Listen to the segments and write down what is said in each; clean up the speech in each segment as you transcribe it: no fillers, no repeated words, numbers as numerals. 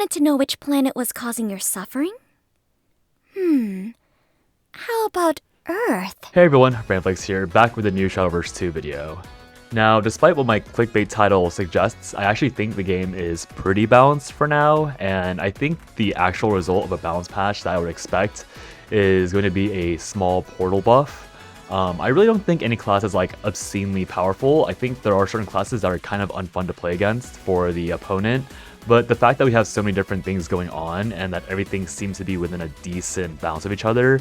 want to know which planet was causing your suffering? How about Earth? Hey everyone, Brandflakes here, back with a new Shadowverse 2 video. Now, despite what my clickbait title suggests, I actually think the game is pretty balanced for now, and I think the actual result of a balance patch that I would expect is going to be a small portal buff. I really don't think any class is like obscenely powerful. I think there are certain classes that are kind of unfun to play against for the opponent, but the fact that we have so many different things going on and that everything seems to be within a decent balance of each other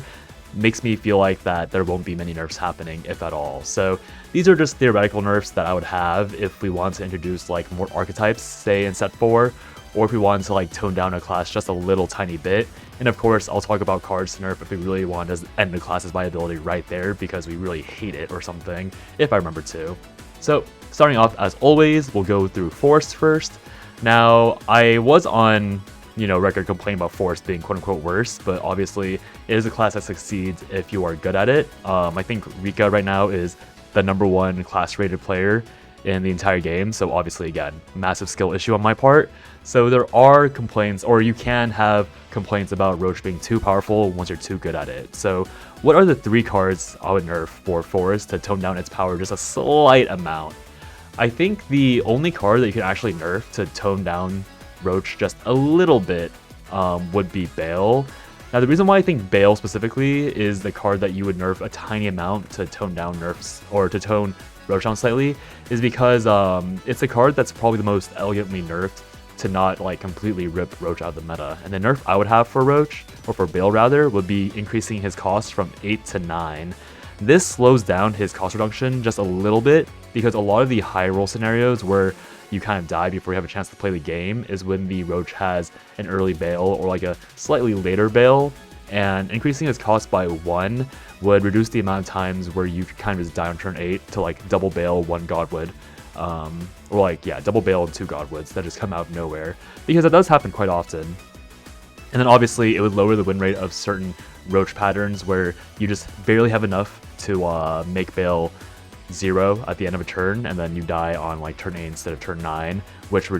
makes me feel like that there won't be many nerfs happening, if at all. So these are just theoretical nerfs that I would have if we want to introduce like more archetypes, say in set 4, or if we want to like tone down a class just a little tiny bit. And of course, I'll talk about cards to nerf if we really want to end the class's viability right there because we really hate it or something, if I remember to. So starting off, as always, we'll go through Forest first. Now, I was on record complaining about Forest being quote-unquote worse, but obviously it is a class that succeeds if you are good at it. I think Rika right now is the #1 class rated player in the entire game, so obviously again, massive skill issue on my part. So there are complaints, or you can have complaints about Roach being too powerful once you're too good at it. So what are the 3 cards I would nerf for Forest to tone down its power just a slight amount? I think the only card that you can actually nerf to tone down Roach just a little bit would be Bale. Now the reason why I think Bale specifically is the card that you would nerf a tiny amount to tone down nerfs, or to tone Roach down slightly, is because it's a card that's probably the most elegantly nerfed to not like completely rip Roach out of the meta. And the nerf I would have for Roach, or for Bale rather, would be increasing his cost from 8 to 9. This slows down his cost reduction just a little bit, because a lot of the high roll scenarios where you kind of die before you have a chance to play the game is when the Roach has an early Bale or like a slightly later Bale, and increasing his cost by 1 would reduce the amount of times where you could kind of just die on turn 8 to like double Bale 1 Godwood, or like double Bale and 2 Godwoods that just come out of nowhere, because it does happen quite often. And then obviously it would lower the win rate of certain Roach patterns where you just barely have enough to make Bale 0 at the end of a turn, and then you die on like turn 8 instead of turn 9, which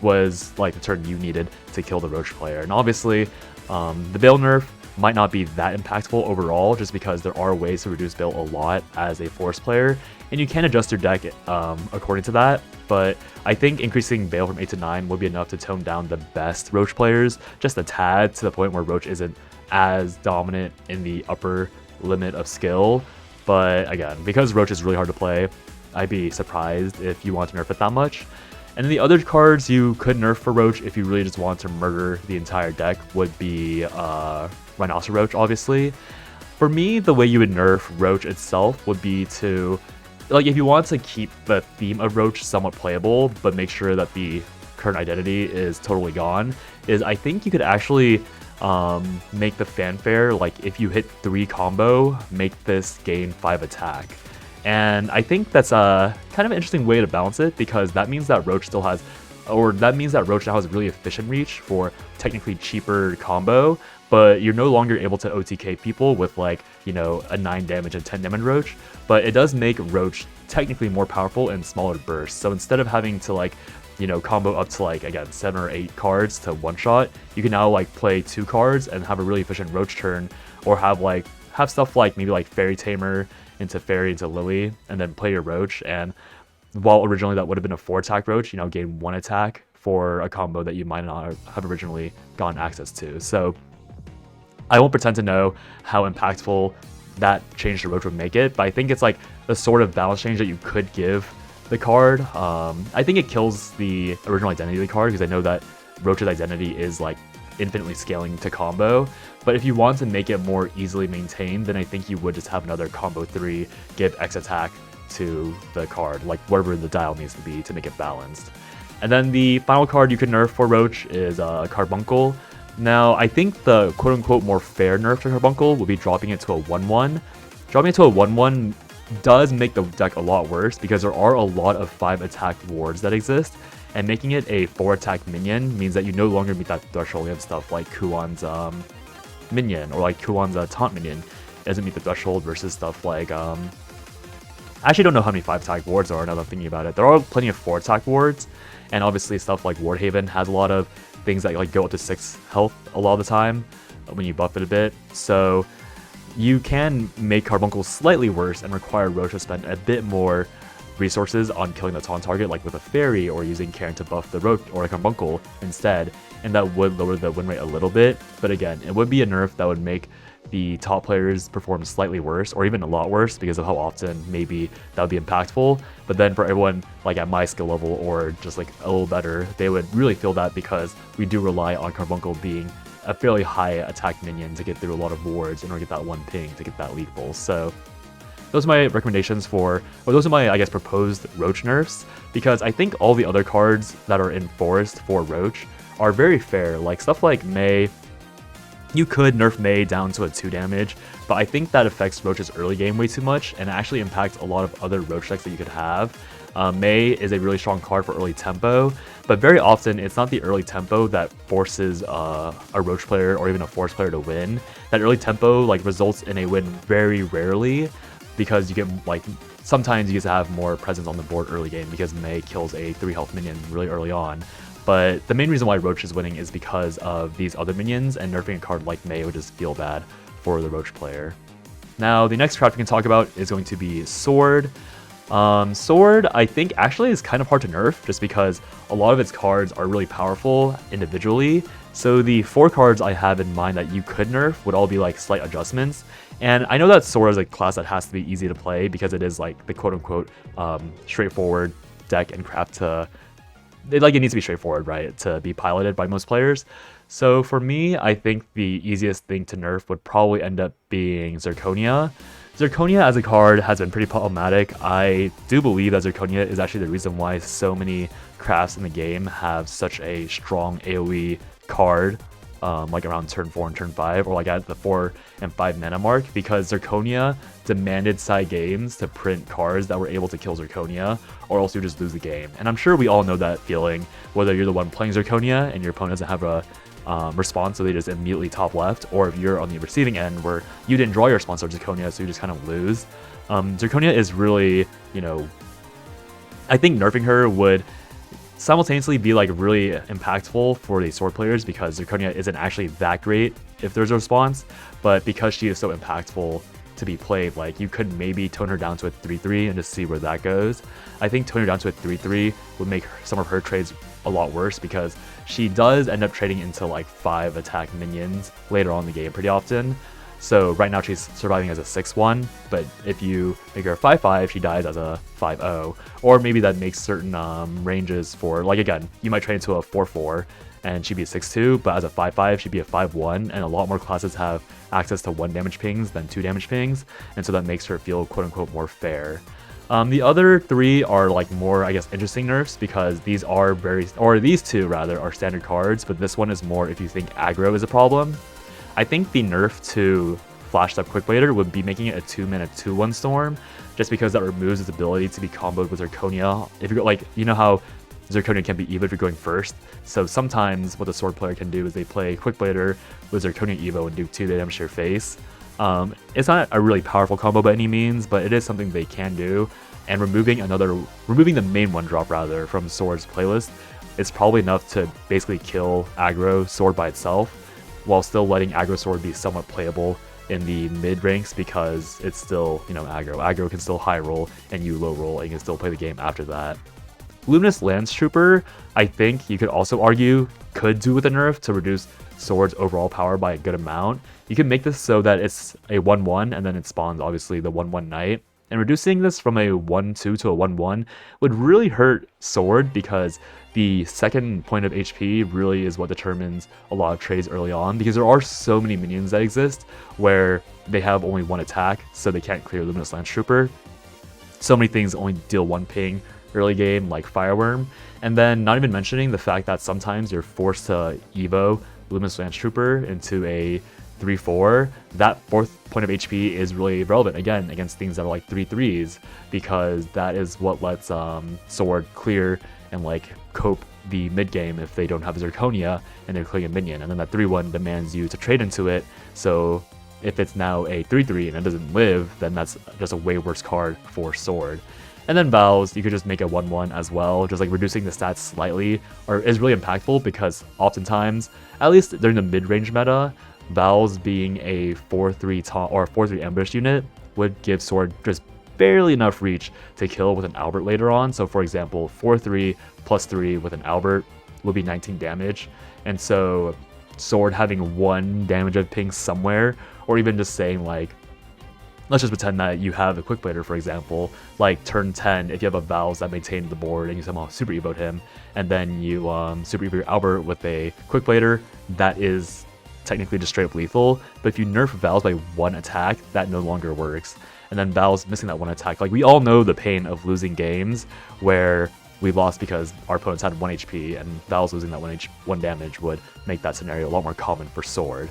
was like the turn you needed to kill the Roach player. And obviously the Bale nerf might not be that impactful overall, just because there are ways to reduce Bale a lot as a Force player, and you can adjust your deck according to that. But I think increasing Bale from 8 to 9 would be enough to tone down the best Roach players just a tad, to the point where Roach isn't as dominant in the upper limit of skill. But again, because Roach is really hard to play, I'd be surprised if you want to nerf it that much. And then the other cards you could nerf for Roach if you really just want to murder the entire deck would be Rhinoceros Roach, obviously. For me, the way you would nerf Roach itself would be to, like, if you want to keep the theme of Roach somewhat playable, but make sure that the current identity is totally gone, is I think you could actually make the fanfare, like if you hit 3 combo, make this gain 5 attack. And I think that's a kind of an interesting way to balance it, because that means that Roach still has, or that means that Roach now has really efficient reach for technically cheaper combo, but you're no longer able to OTK people with like, a 9 damage and 10 damage Roach, but it does make Roach technically more powerful in smaller bursts. So instead of having to like, combo up to like, again, 7 or 8 cards to one-shot, you can now like play 2 cards and have a really efficient Roach turn, or have stuff like maybe like Fairy Tamer into Fairy into Lily, and then play your Roach. And while originally that would have been a 4-attack Roach, gain 1 attack for a combo that you might not have originally gotten access to. So I won't pretend to know how impactful that change to Roach would make it, but I think it's like the sort of balance change that you could give the card. I think it kills the original identity of the card, because I know that Roach's identity is like infinitely scaling to combo, but if you want to make it more easily maintained, then I think you would just have another combo 3 give X attack to the card, like wherever the dial needs to be to make it balanced. And then the final card you could nerf for Roach is Carbuncle. Now I think the quote-unquote more fair nerf to Carbuncle would be dropping it to a 1-1. Dropping it to a 1-1 does make the deck a lot worse, because there are a lot of 5 attack wards that exist, and making it a 4 attack minion means that you no longer meet that threshold against stuff like Kuwan's minion, or like Kuwan's taunt minion. It doesn't meet the threshold versus stuff like I actually don't know how many 5 attack wards are now that I'm thinking about it. There are plenty of 4 attack wards, and obviously stuff like Wardhaven has a lot of things that like go up to 6 health a lot of the time when you buff it a bit. So you can make Carbuncle slightly worse and require Roach to spend a bit more resources on killing the taunt target, like with a fairy or using Karen to buff the Roach or a Carbuncle instead, and that would lower the win rate a little bit. But again, it would be a nerf that would make the top players perform slightly worse or even a lot worse because of how often maybe that would be impactful. But then for everyone like at my skill level or just like a little better, they would really feel that because we do rely on Carbuncle being a fairly high attack minion to get through a lot of wards in order to get that one ping to get that lethal. So those are my recommendations for, or those are my, I guess, proposed Roach nerfs, because I think all the other cards that are in Forest for Roach are very fair. Like stuff like May, you could nerf May down to a 2 damage, but I think that affects Roach's early game way too much and actually impacts a lot of other Roach decks that you could have. May is a really strong card for early tempo, but very often it's not the early tempo that forces a Roach player or even a Forest player to win. That early tempo like results in a win very rarely, because you get like sometimes you get to have more presence on the board early game because May kills a 3 health minion really early on. But the main reason why Roach is winning is because of these other minions, and nerfing a card like May would just feel bad for the Roach player. Now the next craft we can talk about is going to be Sword. Sword, I think, actually is kind of hard to nerf just because a lot of its cards are really powerful individually. So the 4 cards I have in mind that you could nerf would all be like slight adjustments. And I know that Sword is a class that has to be easy to play because it is like the quote-unquote straightforward deck and craft to... it needs to be straightforward, right, to be piloted by most players. So for me, I think the easiest thing to nerf would probably end up being Zirconia. Zirconia as a card has been pretty problematic. I do believe that Zirconia is actually the reason why so many crafts in the game have such a strong AoE card, like around turn 4 and turn 5, or like at the 4 and 5 mana mark, because Zirconia demanded side games to print cards that were able to kill Zirconia, or else you just lose the game. And I'm sure we all know that feeling, whether you're the one playing Zirconia and your opponent doesn't have a response, so they just immediately top left, or if you're on the receiving end where you didn't draw your response to Zirconia, so you just kind of lose. Zirconia is really, you know, I think nerfing her would simultaneously be like really impactful for the Sword players because Zirconia isn't actually that great if there's a response, but because she is so impactful to be played, like you could maybe tone her down to a 3-3 and just see where that goes. I think toning her down to a 3-3 would make some of her trades a lot worse because she does end up trading into like 5 attack minions later on in the game pretty often. So right now she's surviving as a 6-1, but if you make her a 5-5, she dies as a 5-0. Or maybe that makes certain ranges for, like again, you might trade into a 4-4 and she'd be a 6-2, but as a 5-5, she'd be a 5-1, and a lot more classes have access to 1 damage pings than 2 damage pings, and so that makes her feel quote-unquote more fair. The other 3 are like more, I guess, interesting nerfs because these are these 2 rather are standard cards, but this one is more if you think aggro is a problem. I think the nerf to Flashed Up Quickblader would be making it a 2-mana 2-1 Storm, just because that removes its ability to be comboed with Zirconia. If you're like, you know how Zirconia can be Evo if you're going first, so sometimes what the Sword player can do is they play Quickblader with Zirconia Evo and do 2 damage to your face. It's not a really powerful combo by any means, but it is something they can do, and removing the main 1-drop rather from Sword's playlist is probably enough to basically kill aggro Sword by itself, while still letting aggro Sword be somewhat playable in the mid ranks because it's still, you know, aggro. Aggro can still high roll and you low roll and you can still play the game after that. Luminous Lance Trooper, I think you could also argue, could do with a nerf to reduce Sword's overall power by a good amount. You can make this so that it's a 1-1 and then it spawns obviously the 1-1 Knight. And reducing this from a 1-2 to a 1-1 would really hurt Sword because the second point of HP really is what determines a lot of trades early on, because there are so many minions that exist where they have only 1 attack, so they can't clear Luminous Lance Trooper. So many things only deal 1 ping early game, like Fireworm, and then not even mentioning the fact that sometimes you're forced to Evo Luminous Lance Trooper into a 3-4, that 4th point of HP is really relevant again against things that are like 3-3s, because that is what lets Sword clear and like cope the mid game if they don't have Zirconia and they're clearing a minion, and then that 3-1 demands you to trade into it. So if it's now a 3-3 and it doesn't live, then that's just a way worse card for Sword. And then Vows, you could just make a 1/1 as well, just like reducing the stats slightly is really impactful because oftentimes, at least during the mid-range meta, Vows being a 4/3 taunt or 4/3 ambush unit would give Sword just barely enough reach to kill with an Albert later on. So for example, 4/3 plus 3 with an Albert would be 19 damage. And so Sword having 1 damage of ping somewhere, or even just saying like, let's just pretend that you have a Quick Blader, for example, like turn 10, if you have a Vows that maintained the board and you somehow Super Evote him, and then you Super Evote your Albert with a Quick Blader, that is technically just straight up lethal. But if you nerf Vows by 1 attack, that no longer works. And then Vows missing that 1 attack. Like, we all know the pain of losing games where we lost because our opponents had 1 HP, and Vows losing that 1 damage would make that scenario a lot more common for Sword.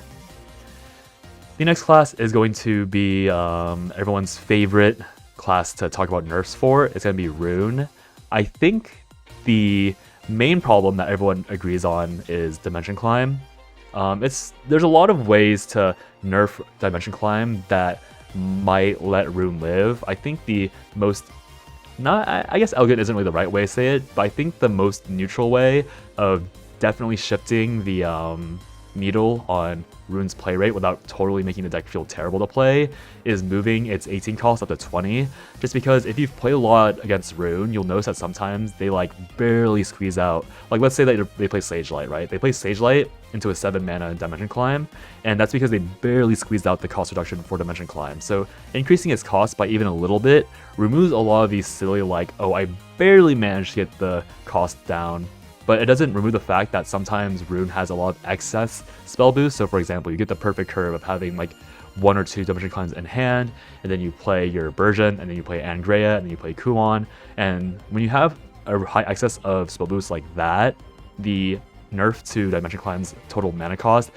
The next class is going to be everyone's favorite class to talk about nerfs for. It's going to be Rune. I think the main problem that everyone agrees on is Dimension Climb. There's a lot of ways to nerf Dimension Climb that might let Rune live. I think the most, I guess elegant isn't really the right way to say it, but I think the most neutral way of definitely shifting the needle on Rune's play rate without totally making the deck feel terrible to play is moving its 18 cost up to 20. Just because if you've played a lot against Rune, you'll notice that sometimes they like barely squeeze out. Like, let's say that they play Sage Light, right? They play Sage Light into a 7 mana Dimension Climb, and that's because they barely squeezed out the cost reduction for Dimension Climb. So increasing its cost by even a little bit removes a lot of these silly like, oh, I barely managed to get the cost down. But it doesn't remove the fact that sometimes Rune has a lot of excess spell boost. So for example, you get the perfect curve of having like 1 or 2 Dimension Climbs in hand, and then you play your Burgeon, and then you play Angrea, and then you play Kuon. And when you have a high excess of spell boost like that, the nerf to Dimension Climb's total mana cost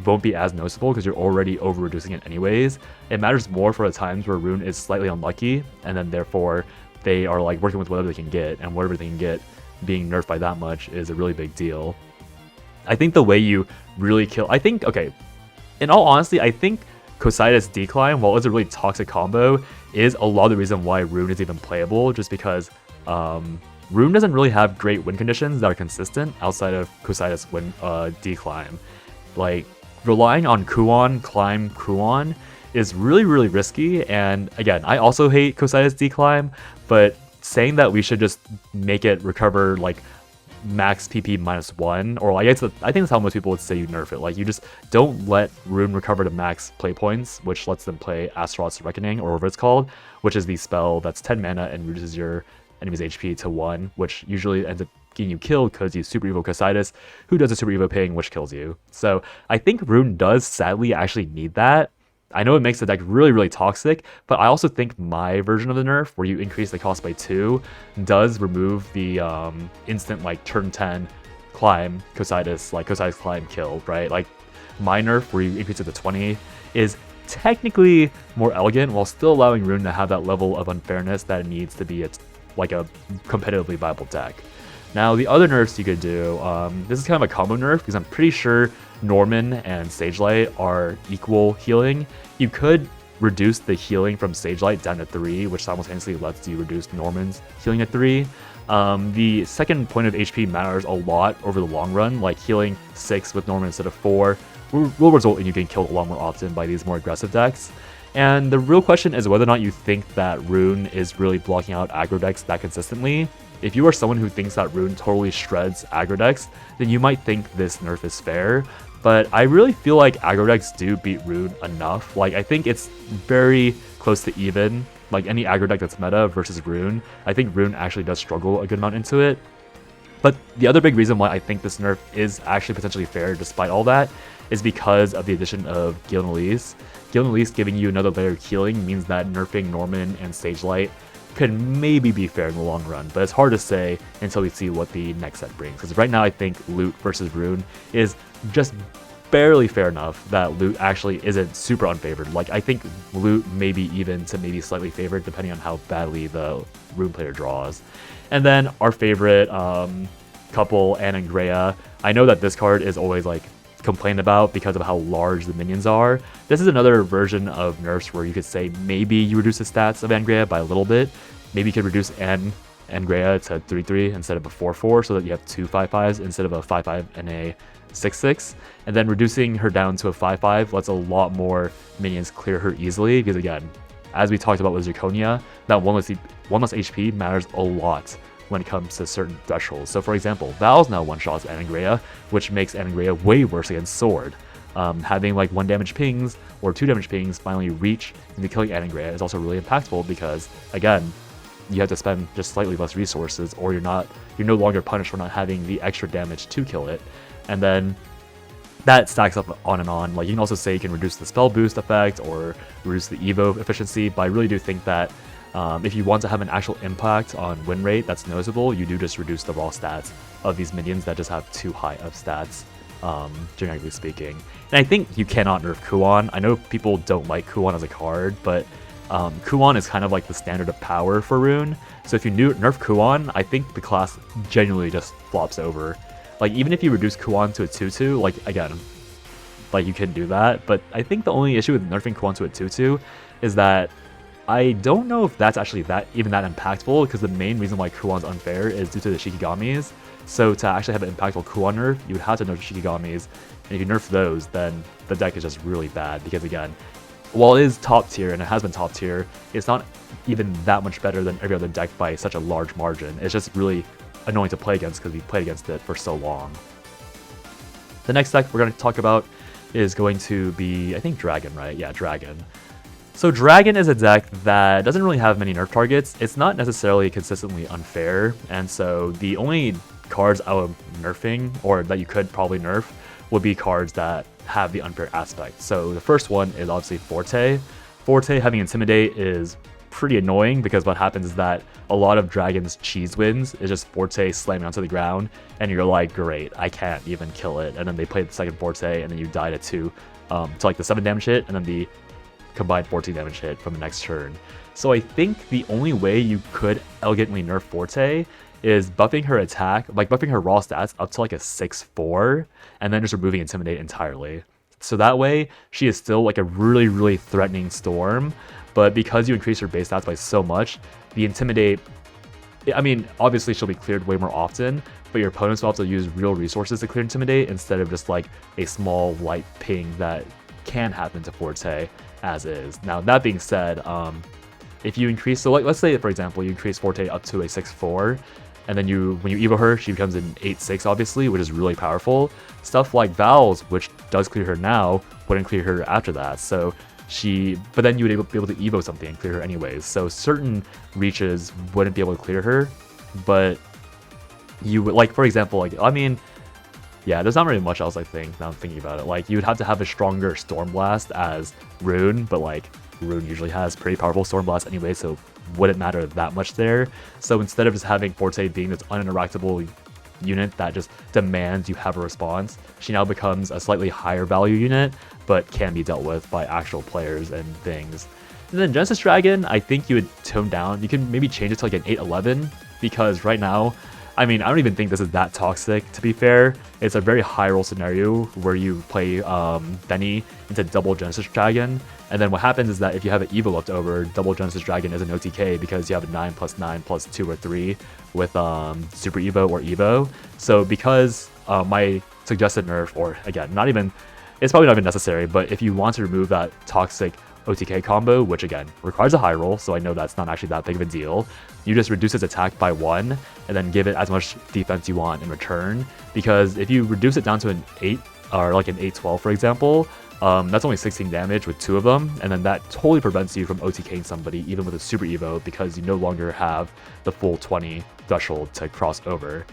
won't be as noticeable because you're already over reducing it anyways. It matters more for the times where Rune is slightly unlucky, and then therefore they are like working with whatever they can get, and whatever they can get being nerfed by that much is a really big deal. I think the way you really kill, okay, in all honesty, I think Cocytus Decline, while it's a really toxic combo, is a lot of the reason why Rune is even playable, just because Rune doesn't really have great win conditions that are consistent outside of Cocytus Decline. Like, relying on Kuon, Climb, Kuon is really, really risky, and again, I also hate Cocytus Decline, but saying that we should just make it recover like max PP -1, or I think that's how most people would say you nerf it. Like, you just don't let Rune recover to max play points, which lets them play Astaroth's Reckoning, or whatever it's called, which is the spell that's 10 mana and reduces your enemy's HP to 1, which usually ends up getting you killed because you Super Evo Cocytus, who does a Super Evo ping, which kills you. So I think Rune does sadly actually need that. I know it makes the deck really, really toxic, but I also think my version of the nerf, where you increase the cost by 2, does remove the instant like turn 10 climb Cocytus, like Cocytus climb kill, right? Like, my nerf, where you increase it to 20, is technically more elegant while still allowing Rune to have that level of unfairness that it needs to be like a competitively viable deck. Now, the other nerfs you could do, this is kind of a combo nerf because I'm pretty sure Norman and Sagelight are equal healing. You could reduce the healing from Sagelight down to 3, which simultaneously lets you reduce Norman's healing at 3. The second point of HP matters a lot over the long run, like healing 6 with Norman instead of 4 will result in you getting killed a lot more often by these more aggressive decks. And the real question is whether or not you think that Rune is really blocking out aggro decks that consistently. If you are someone who thinks that Rune totally shreds aggro decks, then you might think this nerf is fair. But I really feel like aggro decks do beat Rune enough. Like, I think it's very close to even. Like, any aggro deck that's meta versus Rune, I think Rune actually does struggle a good amount into it. But the other big reason why I think this nerf is actually potentially fair despite all that is because of the addition of Gildan Elise. Gildan Elise giving you another layer of healing means that nerfing Norman and Sagelight could maybe be fair in the long run, but it's hard to say until we see what the next set brings. Because right now I think Loot versus Rune is just barely fair enough that Loot actually isn't super unfavored. Like, I think Loot may be even to maybe slightly favored depending on how badly the Rune player draws. And then our favorite couple, Anne and Grea. I know that this card is always like complained about because of how large the minions are. This is another version of nerfs where you could say maybe you reduce the stats of Angrea by a little bit, Maybe you could reduce Angrea to 3/3 instead of a 4/4, so that you have two 5/5s instead of a 5/5 and a 6/6. And then reducing her down to a 5/5 lets a lot more minions clear her easily, because again, as we talked about with Zirconia, that one less HP matters a lot when it comes to certain thresholds. So for example, Val's now one-shots Angrea, which makes Angrea way worse against Sword. Having like 1 damage pings or 2 damage pings finally reach into killing Angrea is also really impactful, because again, you have to spend just slightly less resources, or you're no longer punished for not having the extra damage to kill it. And then that stacks up on and on. Like, you can also say you can reduce the spell boost effect or reduce the evo efficiency, but I really do think that if you want to have an actual impact on win rate that's noticeable, you do just reduce the raw stats of these minions that just have too high of stats, generically speaking. And I think you cannot nerf Kuon. I know people don't like Kuon as a card, but Kuon is kind of like the standard of power for Rune. So if you nerf Kuon, I think the class genuinely just flops over. Like, even if you reduce Kuon to a 2/2, like, again, like, you can do that, but I think the only issue with nerfing Kuon to a 2/2 is that I don't know if that's actually even that impactful, because the main reason why Kuon's unfair is due to the Shikigamis. So to actually have an impactful Kuon nerf, you would have to nerf the Shikigamis, and if you nerf those, then the deck is just really bad, because again, while it is top tier, and it has been top tier, it's not even that much better than every other deck by such a large margin. It's just really annoying to play against, because we played against it for so long. The next deck we're going to talk about is going to be, I think, Dragon, right? Yeah, Dragon. So Dragon is a deck that doesn't really have many nerf targets. It's not necessarily consistently unfair, and so the only cards out of nerfing, or that you could probably nerf, would be cards that have the unfair aspect. So the first one is obviously Forte. Forte having Intimidate is pretty annoying, because what happens is that a lot of Dragon's cheese wins is just Forte slamming onto the ground, and you're like, great, I can't even kill it. And then they play the second Forte, and then you die to 2 to like the 7 damage hit, and then the combined 14 damage hit from the next turn. So I think the only way you could elegantly nerf Forte is buffing her attack, like buffing her raw stats up to like a 6/4, and then just removing Intimidate entirely. So that way, she is still like a really, really threatening Storm, but because you increase her base stats by so much, the Intimidate, I mean, obviously she'll be cleared way more often, but your opponents will have to use real resources to clear Intimidate instead of just like a small light ping that can happen to Forte as is. Now, that being said, if you increase, so like, let's say, for example, you increase Forte up to a 6/4, and then when you evo her, she becomes an 8/6, obviously, which is really powerful. Stuff like Val's, which does clear her now, wouldn't clear her after that. So but then you would be able to evo something and clear her anyways. So certain reaches wouldn't be able to clear her, but you would, like, for example, like, I mean, yeah, there's not really much else, I think, now I'm thinking about it. Like, you'd have to have a stronger Stormblast as Rune, but like, Rune usually has pretty powerful Stormblast anyway, so wouldn't matter that much there. So instead of just having Forte being this uninteractable unit that just demands you have a response, she now becomes a slightly higher value unit, but can be dealt with by actual players and things. And then Genesis Dragon, I think you would tone down. You can maybe change it to like an 8/11, because right now, I mean, I don't even think this is that toxic, to be fair. It's a very high roll scenario where you play Benny into double Genesis Dragon, and then what happens is that if you have an Evo left over, double Genesis Dragon is an OTK, because you have a 9+9+2 or 3 with Super Evo or Evo. So because my suggested nerf, or again, it's probably not even necessary, but if you want to remove that toxic OTK combo, which again requires a high roll, so I know that's not actually that big of a deal, you just reduce its attack by 1 and then give it as much defense you want in return. Because if you reduce it down to an 8 or like an 8/12, for example, that's only 16 damage with 2 of them, and then that totally prevents you from OTKing somebody even with a Super Evo, because you no longer have the full 20 threshold to cross over.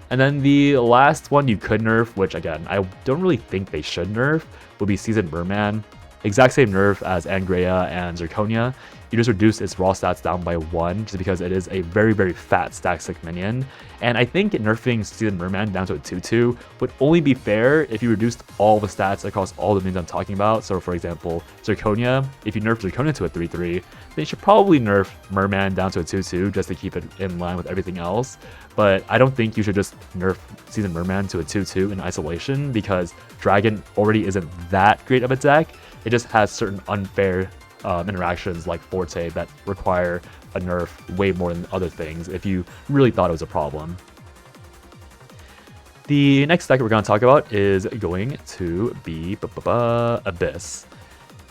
And then the last one you could nerf, which again, I don't really think they should nerf, would be Seasoned Merman. Exact same nerf as Angrea and Zirconia. You just reduce its raw stats down by 1, just because it is a very, very fat stack stick minion. And I think nerfing Seasoned Merman down to a 2/2 would only be fair if you reduced all the stats across all the minions I'm talking about. So for example, Zirconia, if you nerf Zirconia to a 3/3, then you should probably nerf Merman down to a 2/2 just to keep it in line with everything else. But I don't think you should just nerf Seasoned Merman to a 2/2 in isolation, because Dragon already isn't that great of a deck. It just has certain unfair interactions like Forte that require a nerf way more than other things if you really thought it was a problem. The next deck we're going to talk about is going to be Abyss.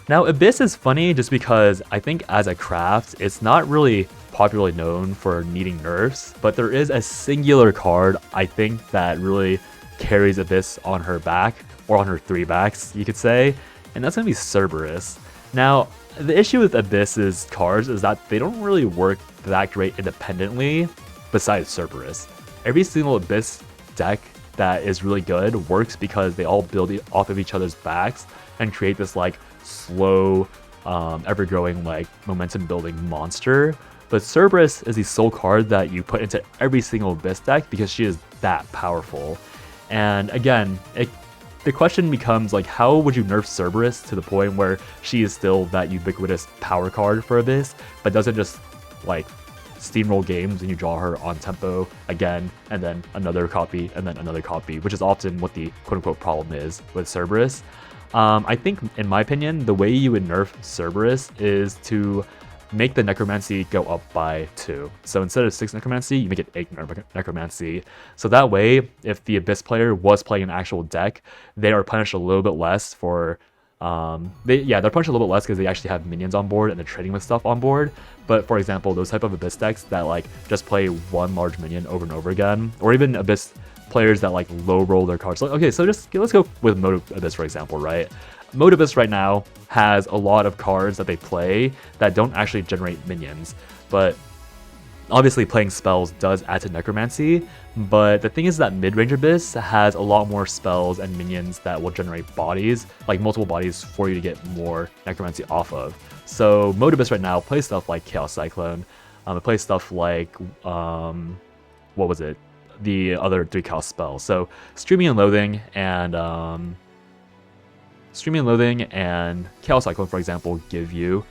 Now, Abyss is funny just because I think as a craft, it's not really popularly known for needing nerfs, but there is a singular card I think that really carries Abyss on her back, or on her 3 backs, you could say, and that's going to be Cerberus. Now, the issue with Abyss's cards is that they don't really work that great independently besides Cerberus. Every single Abyss deck that is really good works because they all build off of each other's backs and create this like slow, ever-growing like momentum building monster. But Cerberus is the sole card that you put into every single Abyss deck because she is that powerful. And again, the question becomes like, how would you nerf Cerberus to the point where she is still that ubiquitous power card for Abyss, but doesn't just like steamroll games and you draw her on tempo again, and then another copy, and then another copy, which is often what the quote-unquote problem is with Cerberus. I think, in my opinion, the way you would nerf Cerberus is to make the Necromancy go up by 2. So instead of 6 Necromancy, you make it 8 Necromancy. So that way, if the Abyss player was playing an actual deck, they are punished a little bit less for... they're punished a little bit less because they actually have minions on board and they're trading with stuff on board. But for example, those type of Abyss decks that like just play one large minion over and over again, or even Abyss players that like low roll their cards. Like, okay, so let's go with Mode Abyss for example, right? Mode Abyss right now has a lot of cards that they play that don't actually generate minions, but obviously playing spells does add to Necromancy. But the thing is that mid-range Abyss has a lot more spells and minions that will generate bodies, like multiple bodies for you to get more Necromancy off of. So Mode Abyss right now plays stuff like Chaos Cyclone, it plays stuff like, what was it? The other 3 Chaos spells. So Streaming and Loathing and Chaos Cyclone, for example, give you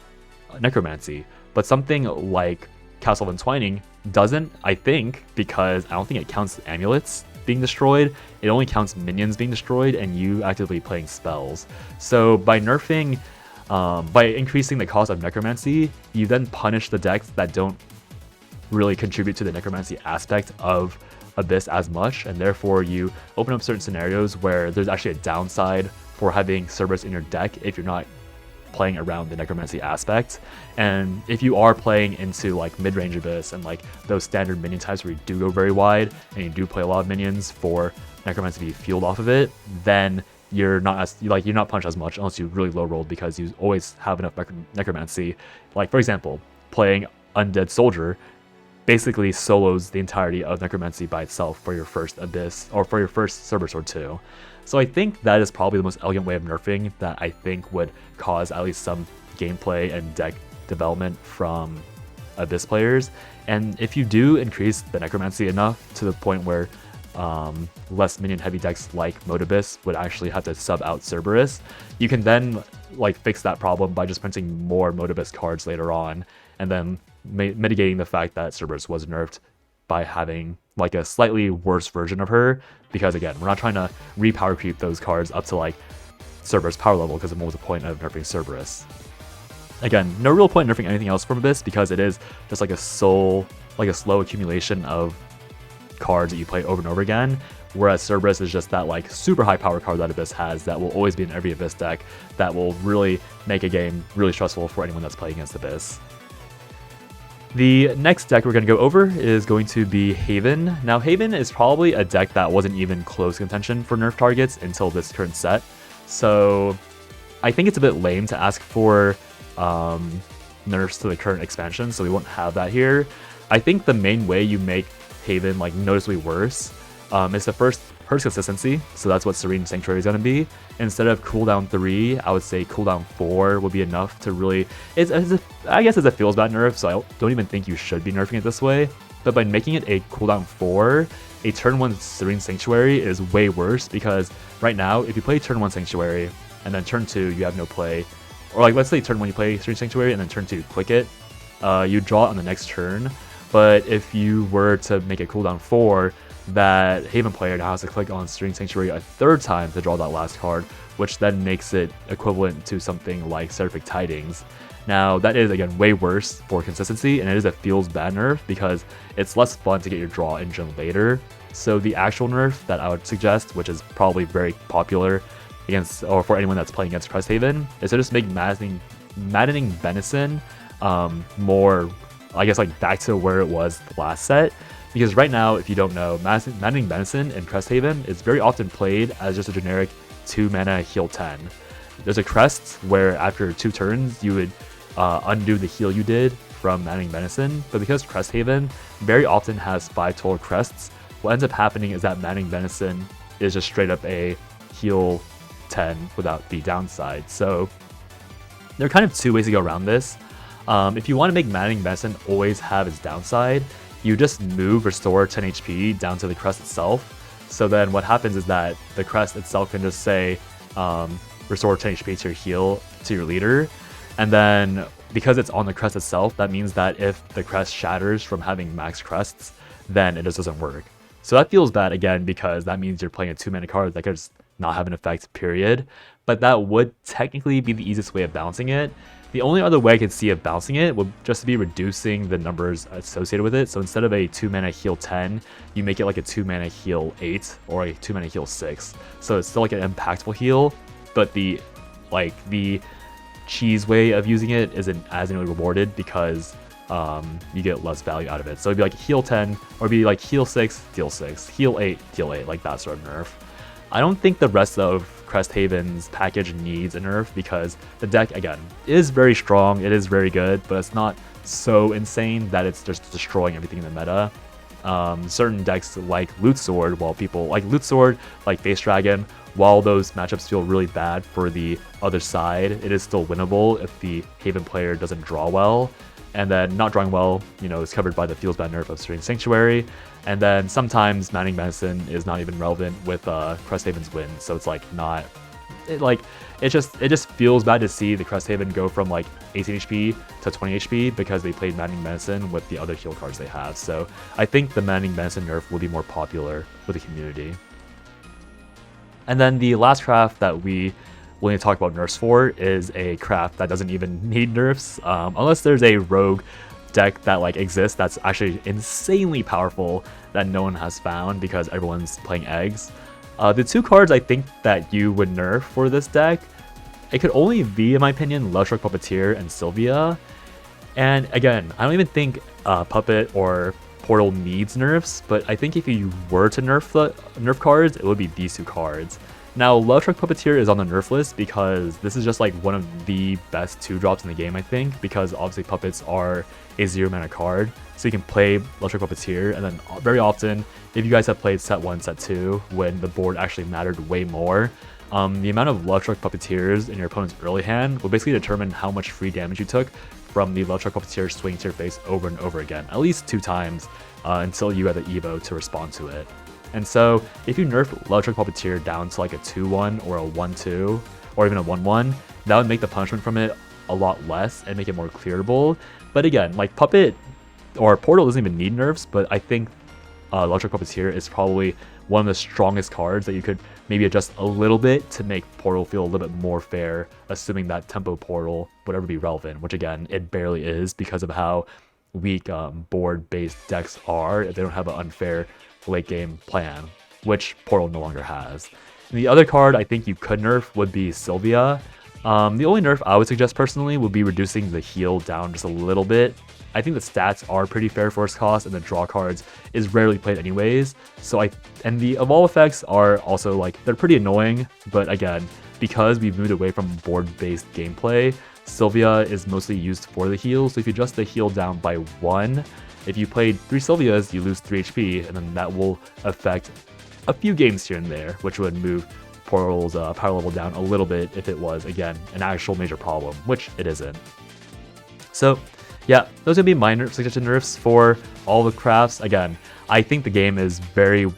Necromancy. But something like Castle of Entwining doesn't, I think, because I don't think it counts amulets being destroyed. It only counts minions being destroyed and you actively playing spells. So by nerfing, by increasing the cost of Necromancy, you then punish the decks that don't really contribute to the Necromancy aspect of Abyss as much, and therefore you open up certain scenarios where there's actually a downside for having Cerberus in your deck if you're not playing around the Necromancy aspect. And if you are playing into like mid-range Abyss and like those standard minion types where you do go very wide and you do play a lot of minions for Necromancy to be fueled off of it, then you're not punished as much unless you really low rolled because you always have enough Necromancy. Like for example, playing Undead Soldier basically solos the entirety of Necromancy by itself for your first Abyss or for your first Cerberus or 2. So I think that is probably the most elegant way of nerfing that I think would cause at least some gameplay and deck development from Abyss players. And if you do increase the Necromancy enough to the point where less minion heavy decks like Mode Abyss would actually have to sub out Cerberus, you can then like fix that problem by just printing more Mode Abyss cards later on, and then mitigating the fact that Cerberus was nerfed by having like a slightly worse version of her, because again, we're not trying to repower creep those cards up to like Cerberus power level, because what was the point of nerfing Cerberus? Again, no real point in nerfing anything else from Abyss because it is just like a slow accumulation of cards that you play over and over again, whereas Cerberus is just that like super high power card that Abyss has that will always be in every Abyss deck that will really make a game really stressful for anyone that's playing against Abyss. The next deck we're going to go over is going to be Haven. Now Haven is probably a deck that wasn't even close contention for nerf targets until this current set, so I think it's a bit lame to ask for nerfs to the current expansion, so we won't have that here. I think the main way you make Haven like noticeably worse is the first Hers consistency, so that's what Serene Sanctuary is going to be. Instead of cooldown 3, I would say cooldown 4 would be enough to really... I guess it's a feels bad nerf, so I don't even think you should be nerfing it this way. But by making it a cooldown 4, a turn 1 Serene Sanctuary is way worse, because right now, if you play turn 1 Sanctuary, and then turn 2 you have no play, or like let's say turn 1 you play Serene Sanctuary, and then turn 2 you click it, you draw it on the next turn. But if you were to make it cooldown 4, that Haven player now has to click on Serene Sanctuary a third time to draw that last card, which then makes it equivalent to something like Seraphic Tidings. Now that is again way worse for consistency, and it is a feels bad nerf because it's less fun to get your draw engine later. So the actual nerf that I would suggest, which is probably very popular against or for anyone that's playing against Cresthaven, is to just make maddening Venison more, I guess, like back to where it was the last set. Because right now, if you don't know, maddening Venison in Cresthaven is very often played as just a generic 2 mana heal 10. There's a crest where after 2 turns you would undo the heal you did from maddening Venison, but because Cresthaven very often has 5 total crests, what ends up happening is that maddening Venison is just straight up a heal 10 without the downside. So there are kind of 2 ways to go around this. If you want to make maddening Venison always have its downside, you just move restore 10 HP down to the crest itself. So then what happens is that the crest itself can just say restore 10 HP to your heal to your leader. And then because it's on the crest itself, that means that if the crest shatters from having max crests, then it just doesn't work. So that feels bad again because that means you're playing a 2 mana card that could just not have an effect, period. But that would technically be the easiest way of balancing it. The only other way I could see of balancing it would just be reducing the numbers associated with it. So instead of a 2 mana heal 10, you make it like a 2 mana heal 8 or a 2 mana heal 6. So it's still like an impactful heal, but the cheese way of using it isn't as really rewarded because you get less value out of it. So it'd be like heal 10 or it'd be like heal 6, deal 6, heal 8, deal 8, like that sort of nerf. I don't think the rest of Cresthaven's package needs a nerf because the deck, again, is very strong, it is very good, but it's not so insane that it's just destroying everything in the meta. Certain decks like Loot Sword, while people like Loot Sword, like Face Dragon, while those matchups feel really bad for the other side, it is still winnable if the Haven player doesn't draw well. And then not drawing well, you know, is covered by the feels bad nerf of Strange Sanctuary. And then sometimes Maddening Venison is not even relevant with Cresthaven's win, so it's like not, it just feels bad to see the Cresthaven go from like 18 HP to 20 HP because they played Maddening Venison with the other heal cards they have. So I think the Maddening Venison nerf will be more popular with the community. And then the last craft that we will need to talk about nerfs for is a craft that doesn't even need nerfs, unless there's a rogue deck that like exists that's actually insanely powerful that no one has found because everyone's playing eggs. The 2 cards I think that you would nerf for this deck, it could only be, in my opinion, Lovestruck Puppeteer and Sylvia. And again, I don't even think Puppet or Portal needs nerfs, but I think if you were to nerf the nerf cards, it would be these 2 cards. Now, Lovestruck Puppeteer is on the nerf list because this is just like one of the best 2-drops in the game, I think, because obviously puppets are a 0 mana card, so you can play Lovestruck Puppeteer, and then very often, if you guys have played set 1, set 2, when the board actually mattered way more, the amount of Lovestruck Puppeteers in your opponent's early hand will basically determine how much free damage you took from the Lovestruck Puppeteer swinging to your face over and over again, at least 2 times, until you had the Evo to respond to it. And so, if you nerf Lovestruck Puppeteer down to like a 2-1 or a 1-2, or even a 1-1, that would make the punishment from it a lot less and make it more clearable. But again, like Puppet or Portal doesn't even need nerfs, but I think Lovestruck Puppeteer is probably one of the strongest cards that you could maybe adjust a little bit to make Portal feel a little bit more fair, assuming that Tempo Portal would ever be relevant, which again, it barely is because of how weak board-based decks are if they don't have an unfair late game plan, which Portal no longer has. And the other card I think you could nerf would be Sylvia. The only nerf I would suggest personally would be reducing the heal down just a little bit. I think the stats are pretty fair for its cost, and the draw cards is rarely played anyways. And the evolve effects are also like, they're pretty annoying, but again, because we've moved away from board-based gameplay, Sylvia is mostly used for the heal. So if you adjust the heal down by 1, if you played 3 Sylvias, you lose 3 HP, and then that will affect a few games here and there, which would move Portal's power level down a little bit if it was, again, an actual major problem, which it isn't. So yeah, those are going to be my suggested nerfs for all the crafts. Again, I think the game is very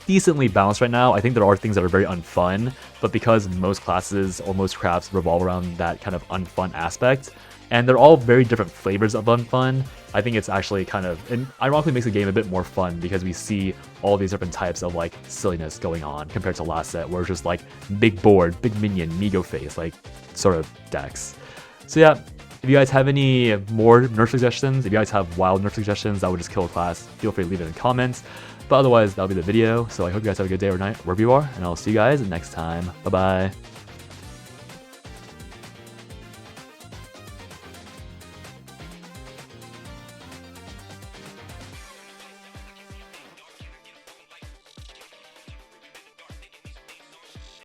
decently balanced right now. I think there are things that are very unfun, but because most classes or most crafts revolve around that kind of unfun aspect, and they're all very different flavors of unfun, I think it's actually kind of, and ironically makes the game a bit more fun because we see all these different types of like silliness going on compared to last set where it's just like big board, big minion, Migo face, like sort of decks. So yeah, If you guys have any more nerf suggestions, if you guys have wild nerf suggestions that would just kill a class, feel free to leave it in the comments. But otherwise, that'll be the video. So I hope you guys have a good day or night wherever you are, and I'll see you guys next time. Bye bye.